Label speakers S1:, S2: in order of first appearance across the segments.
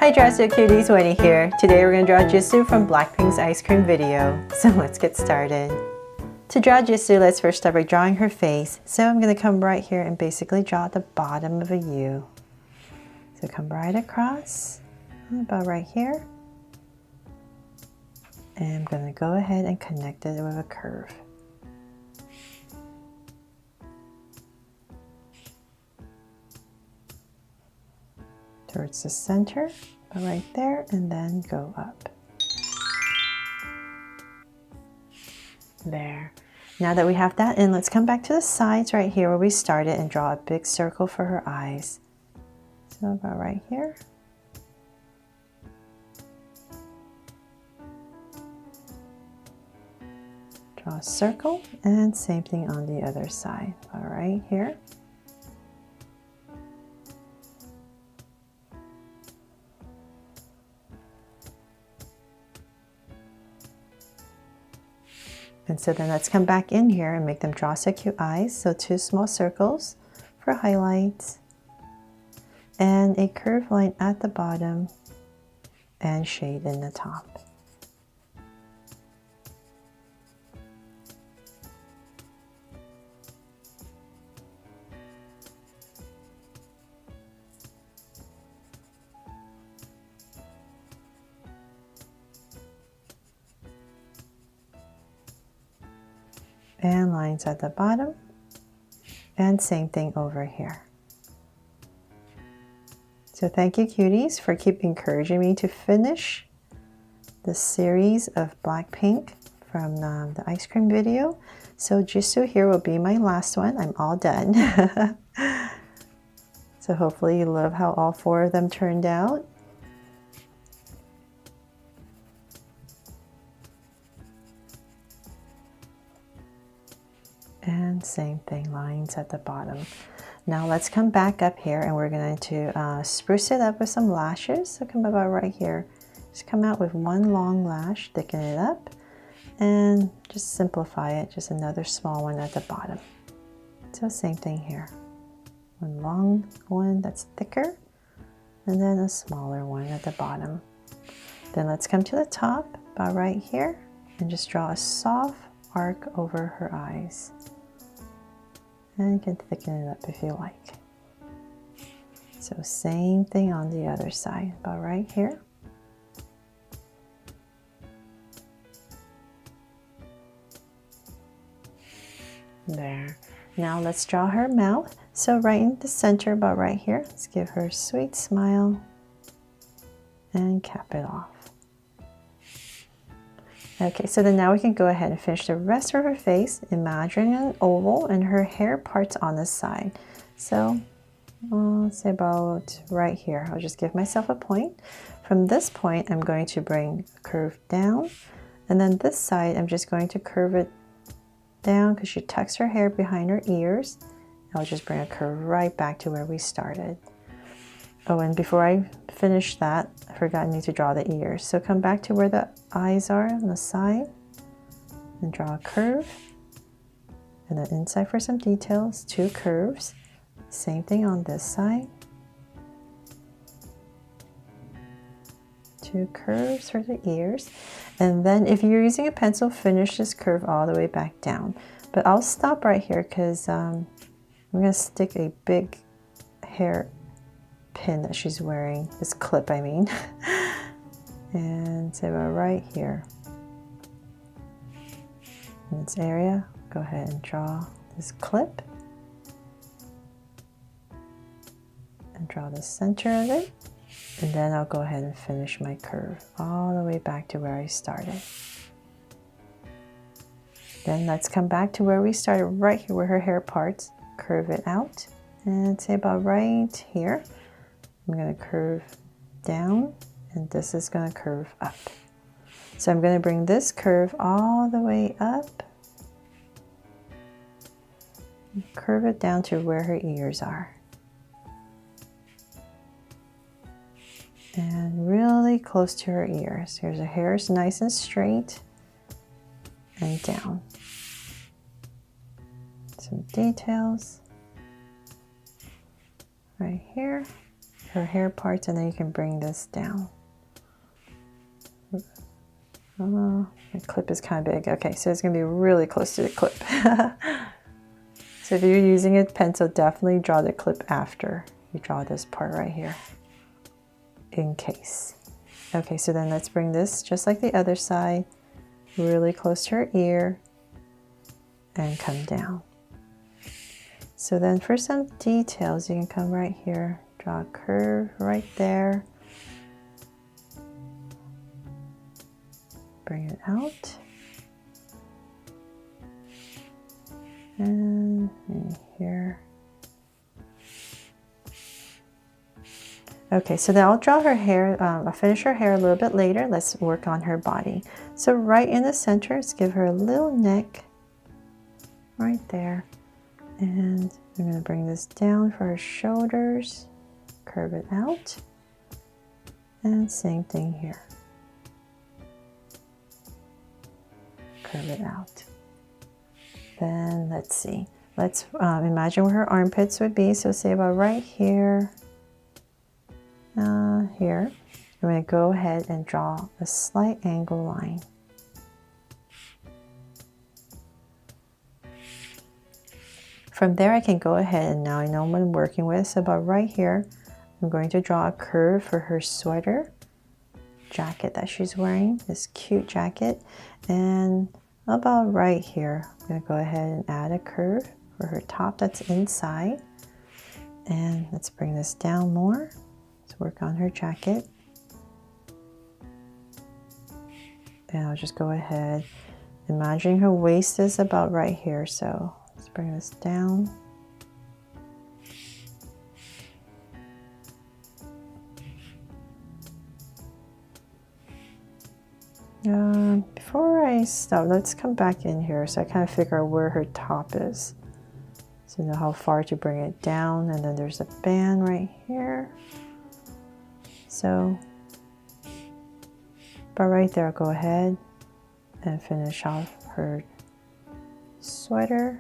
S1: Hi Jisoo cuties, Winnie here. Today we're going to draw Jisoo from BlackPink's ice cream video. So let's get started. To draw Jisoo, let's first start by drawing her face. So I'm going to come right here and basically draw the bottom of a U. So come right across, about right here. And I'm going to go ahead and connect it with a curve. Towards the center, right there, and then go up. There. Now that we have that in, let's come back to the sides right here where we started and draw a big circle for her eyes. So about right here. Draw a circle, and same thing on the other side. About right here. And so then let's come back in here and make them draw so cute eyes. So 2 small circles for highlights and a curved line at the bottom and shade in the top. And lines at the bottom, and same thing over here. So thank you cuties for keep encouraging me to finish the series of BlackPink from the ice cream video. So Jisoo here will be my last one. I'm all done. So hopefully you love how all 4 of them turned out. And same thing, lines at the bottom. Now let's come back up here and we're going to spruce it up with some lashes. So come about right here. Just come out with 1 long lash, thicken it up, and just simplify it. Just another small one at the bottom. So same thing here. 1 long one that's thicker, and then a smaller one at the bottom. Then let's come to the top, about right here, and just draw a soft arc over her eyes. And you can thicken it up if you like. So same thing on the other side, about right here. There. Now let's draw her mouth. So right in the center, about right here, let's give her a sweet smile and cap it off. Okay, so then now we can go ahead and finish the rest of her face, imagining an oval and her hair parts on the side. So let's say about right here. I'll just give myself a point. From this point, I'm going to bring a curve down, and then this side, I'm just going to curve it down because she tucks her hair behind her ears. I'll just bring a curve right back to where we started. Oh, and before I finish that, I forgot I need to draw the ears. So come back to where the eyes are on the side and draw a curve. And then inside for some details, 2 curves. Same thing on this side. 2 curves for the ears. And then if you're using a pencil, finish this curve all the way back down. But I'll stop right here because I'm going to stick a big hair pin that she's wearing, this clip I mean, and so right here in this area, go ahead and draw this clip and draw the center of it, and then I'll go ahead and finish my curve all the way back to where I started. Then let's come back to where we started, right here where her hair parts, curve it out, and say about right here. I'm going to curve down, and this is going to curve up. So I'm going to bring this curve all the way up, curve it down to where her ears are. And really close to her ears. Here's her hair is nice and straight and down. Some details right here. her hair parts, and then you can bring this down. Oh, the clip is kind of big. Okay, so it's going to be really close to the clip. So if you're using a pencil, definitely draw the clip after you draw this part right here, in case. Okay, so then let's bring this just like the other side, really close to her ear, and come down. So then for some details, you can come right here, draw a curve right there, bring it out, and in here. Okay, so then I'll draw her hair, I'll finish her hair a little bit later. Let's work on her body. So right in the center, let's give her a little neck right there. And I'm going to bring this down for her shoulders, curve it out, and same thing here. Curve it out. Then let's see, let's imagine where her armpits would be. So say about right here, here. I'm going to go ahead and draw a slight angle line. From there I can go ahead and now I know what I'm working with. So about right here, I'm going to draw a curve for her sweater jacket that she's wearing, this cute jacket. And about right here, I'm going to go ahead and add a curve for her top that's inside. And let's bring this down more. Let's work on her jacket. And I'll just go ahead, imagining her waist is about right here. So let's bring this down. Before I stop, let's come back in here so I kind of figure out where her top is. So you know how far to bring it down, and then there's a band right here. So, but right there, I'll go ahead and finish off her sweater.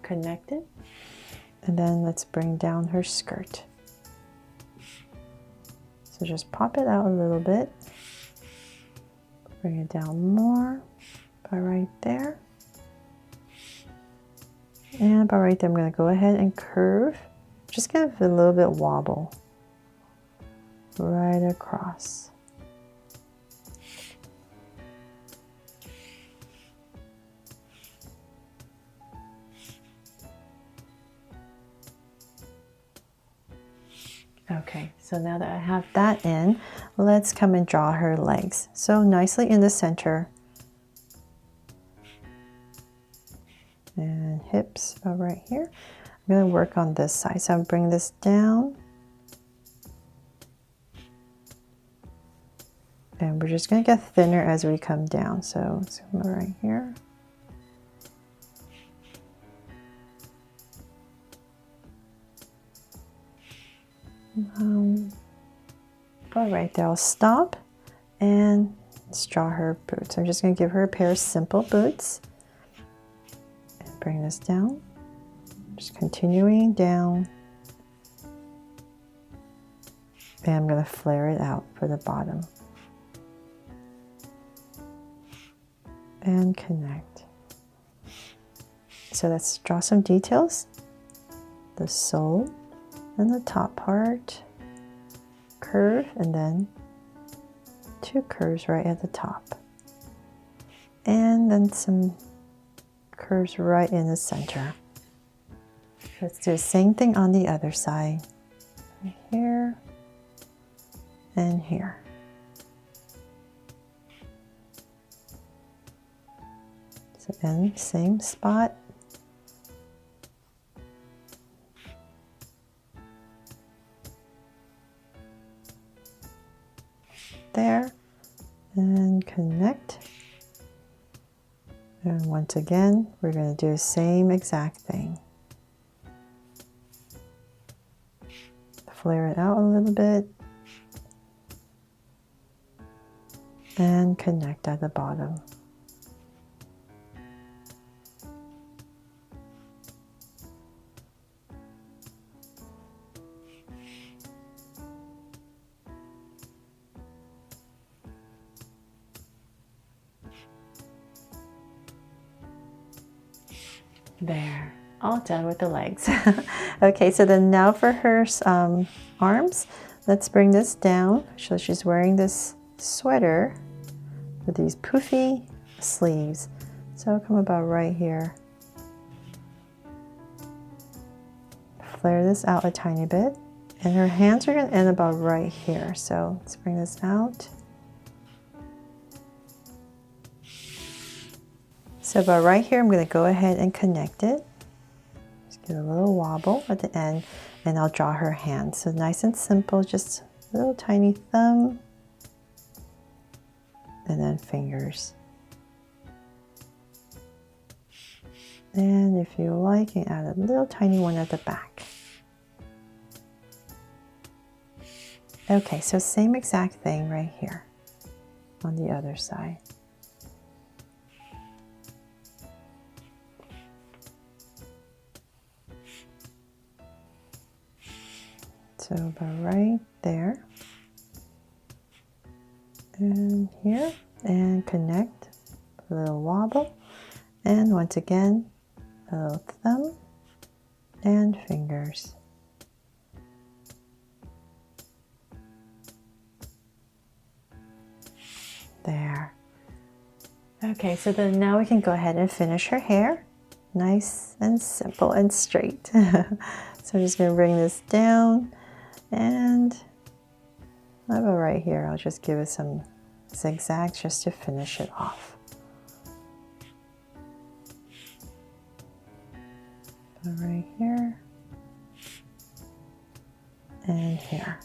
S1: Connect it. And then let's bring down her skirt. So just pop it out a little bit. Bring it down more, about right there. And about right there, I'm going to go ahead and curve. Just give it a little bit wobble right across. Okay, so now that I have that in, let's come and draw her legs. So nicely in the center. And hips are right here. I'm going to work on this side. So I'm bring this down. And we're just going to get thinner as we come down. So let's come right here. But right there, I'll stop and let's draw her boots. I'm just going to give her a pair of simple boots. And bring this down. Just continuing down. And I'm going to flare it out for the bottom. And connect. So let's draw some details. The sole and the top part. Curve, and then two curves right at the top. And then some curves right in the center. Let's do the same thing on the other side. Right here and here. So then same spot. There, and connect. And once again, we're going to do the same exact thing. Flare it out a little bit. And connect at the bottom. There, all done with the legs. Okay, so then now for her arms, let's bring this down. So she's wearing this sweater with these poofy sleeves. So come about right here. Flare this out a tiny bit. And her hands are going to end about right here. So let's bring this out. So about right here, I'm going to go ahead and connect it. Just give it a little wobble at the end, and I'll draw her hand. So nice and simple, just a little tiny thumb, and then fingers. And if you like, you can add a little tiny one at the back. Okay, so same exact thing right here on the other side. So about right there and here, and connect, a little wobble, and once again a little thumb and fingers. There. Okay, so then now we can go ahead and finish her hair. Nice and simple and straight. So I'm just going to bring this down, and about right here, I'll just give it some zigzags just to finish it off. Right here and here.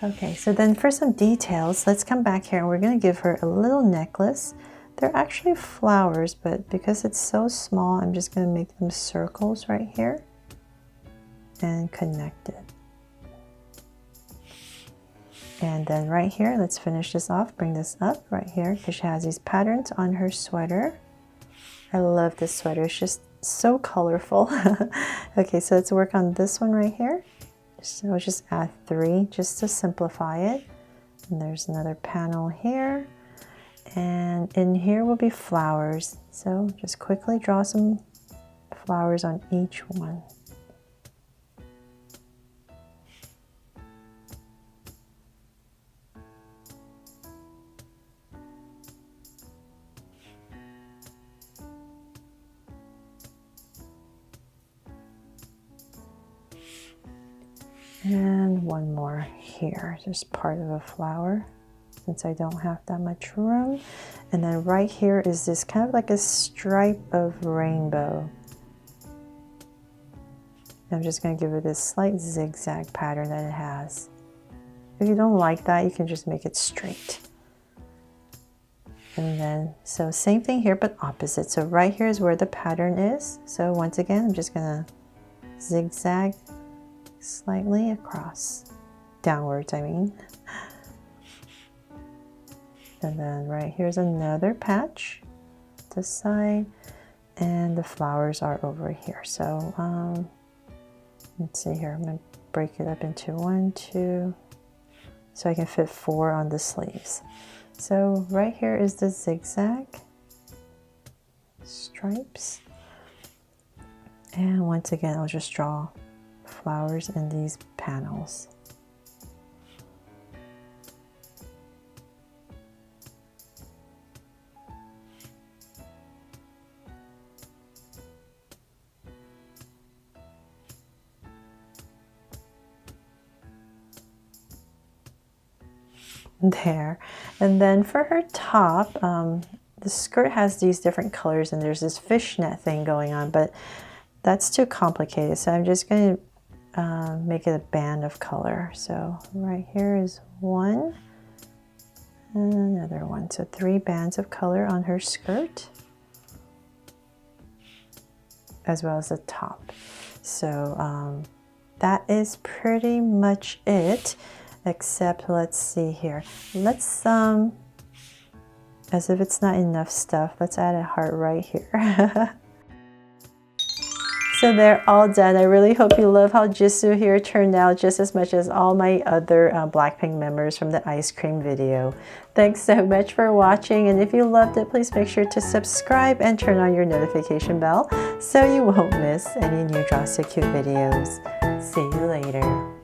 S1: Okay, so then for some details, let's come back here and we're going to give her a little necklace. They're actually flowers, but because it's so small, I'm just going to make them circles right here and connect it. And then right here, let's finish this off. Bring this up right here because she has these patterns on her sweater. I love this sweater. It's just so colorful. Okay, so let's work on this one right here. So I'll just add 3 just to simplify it. And there's another panel here. And in here will be flowers. So just quickly draw some flowers on each one. And one more here, just part of a flower, since I don't have that much room. And then right here is this kind of like a stripe of rainbow. I'm just going to give it this slight zigzag pattern that it has. If you don't like that, you can just make it straight. And then, so same thing here, but opposite. So right here is where the pattern is. So once again, I'm just going to zigzag slightly across, downwards I mean. And then right here's another patch, this side, and the flowers are over here. So let's see here, I'm going to break it up into 1, 2, so I can fit 4 on the sleeves. So right here is the zigzag stripes, and once again I'll just draw flowers in these panels. There. And then for her top, the skirt has these different colors and there's this fishnet thing going on, but that's too complicated. So I'm just going to make it a band of color. So right here is 1 and another 1. So 3 bands of color on her skirt, as well as the top. So that is pretty much it, except let's see here. Let's, as if it's not enough stuff, let's add a heart right here. So they're all done. I really hope you love how Jisoo here turned out just as much as all my other BlackPink members from the ice cream video. Thanks so much for watching, and if you loved it, please make sure to subscribe and turn on your notification bell so you won't miss any new Draw So Cute videos. See you later.